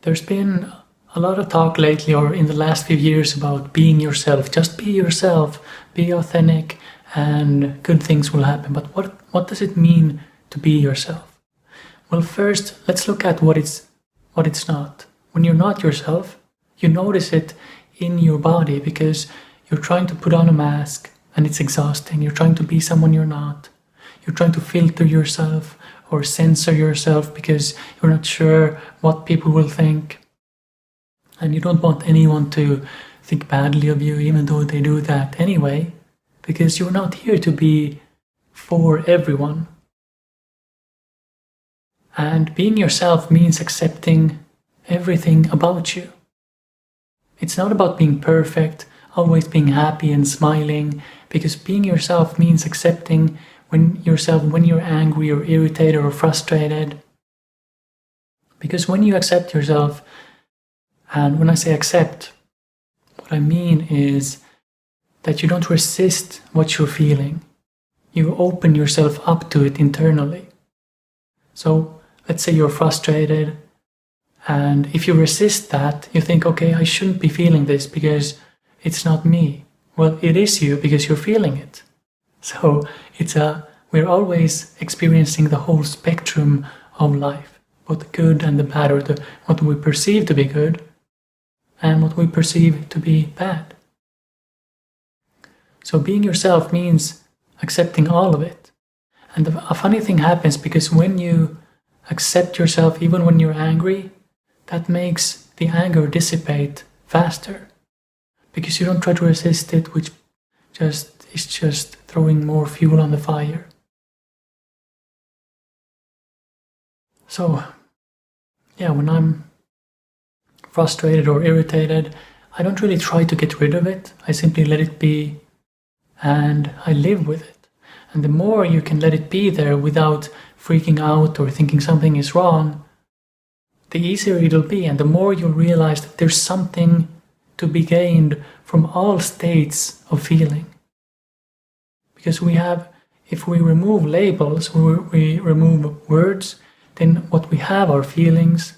There's been a lot of talk lately or in the last few years about being yourself. Just be yourself, be authentic, and good things will happen. But what does it mean to be yourself? Well, first, let's look at what it's not. When you're not yourself, you notice it in your body because you're trying to put on a mask and it's exhausting. You're trying to be someone you're not. You're trying to filter yourself or censor yourself because you're not sure what people will think. And you don't want anyone to think badly of you, even though they do that anyway, because you're not here to be for everyone. And being yourself means accepting everything about you. It's not about being perfect, always being happy and smiling, because being yourself means accepting when you're angry or irritated or frustrated. Because when you accept yourself, and when I say accept, what I mean is that you don't resist what you're feeling. You open yourself up to it internally. So let's say you're frustrated, and if you resist that, you think, okay, I shouldn't be feeling this because it's not me. Well, it is you because you're feeling it. So we're always experiencing the whole spectrum of life, both the good and the bad, or what we perceive to be good and what we perceive to be bad. So being yourself means accepting all of it. And a funny thing happens because when you accept yourself, even when you're angry, that makes the anger dissipate faster. Because you don't try to resist it, which is just throwing more fuel on the fire. So, yeah, when I'm frustrated or irritated, I don't really try to get rid of it. I simply let it be and I live with it. And the more you can let it be there without freaking out or thinking something is wrong, the easier it'll be, and the more you'll realize that there's something to be gained from all states of feeling. Because if we remove labels, we remove words, then what we have are feelings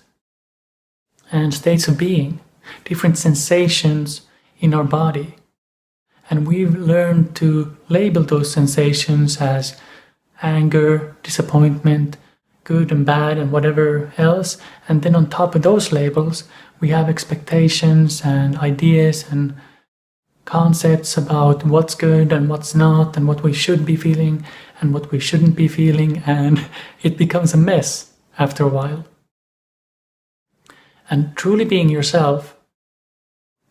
and states of being, different sensations in our body. And we've learned to label those sensations as anger, disappointment, good and bad, and whatever else. And then on top of those labels, we have expectations and ideas and concepts about what's good and what's not, and what we should be feeling and what we shouldn't be feeling, and it becomes a mess after a while. And truly being yourself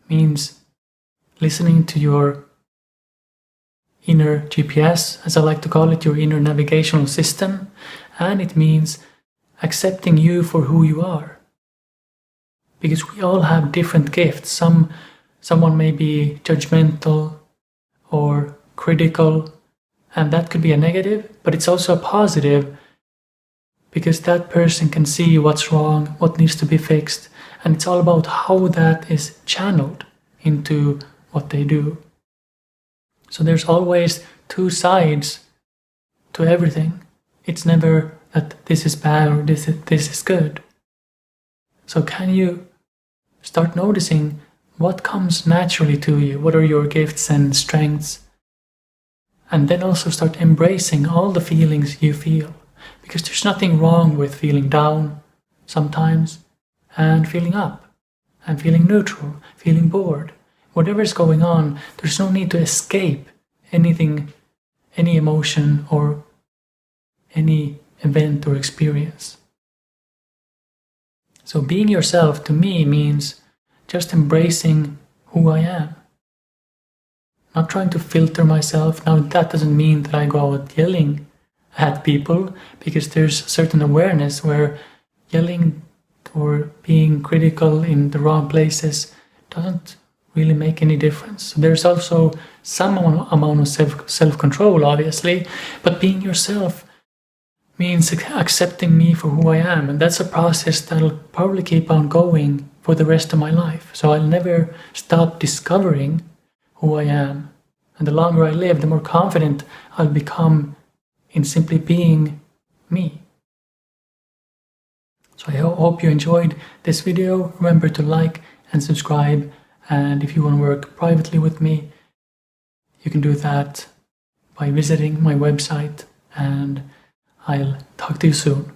means listening to your inner GPS, as I like to call it, your inner navigational system, and it means accepting you for who you are. Because we all have different gifts. Someone may be judgmental or critical, and that could be a negative, but it's also a positive because that person can see what's wrong, what needs to be fixed, and it's all about how that is channeled into what they do. So there's always two sides to everything. It's never that this is bad or this is good. So can you start noticing what comes naturally to you? What are your gifts and strengths? And then also start embracing all the feelings you feel. Because there's nothing wrong with feeling down sometimes, and feeling up, and feeling neutral, feeling bored. Whatever is going on, there's no need to escape anything, any emotion or any event or experience. So being yourself to me means just embracing who I am. Not trying to filter myself. Now that doesn't mean that I go out yelling at people, because there's a certain awareness where yelling or being critical in the wrong places doesn't really make any difference. So there's also some amount of self-control, obviously, but being yourself means accepting me for who I am, and that's a process that'll probably keep on going for the rest of my life. So I'll never stop discovering who I am, and the longer I live, the more confident I'll become in simply being me. So I hope you enjoyed this video. Remember to like and subscribe, and if you want to work privately with me, you can do that by visiting my website, and I'll talk to you soon.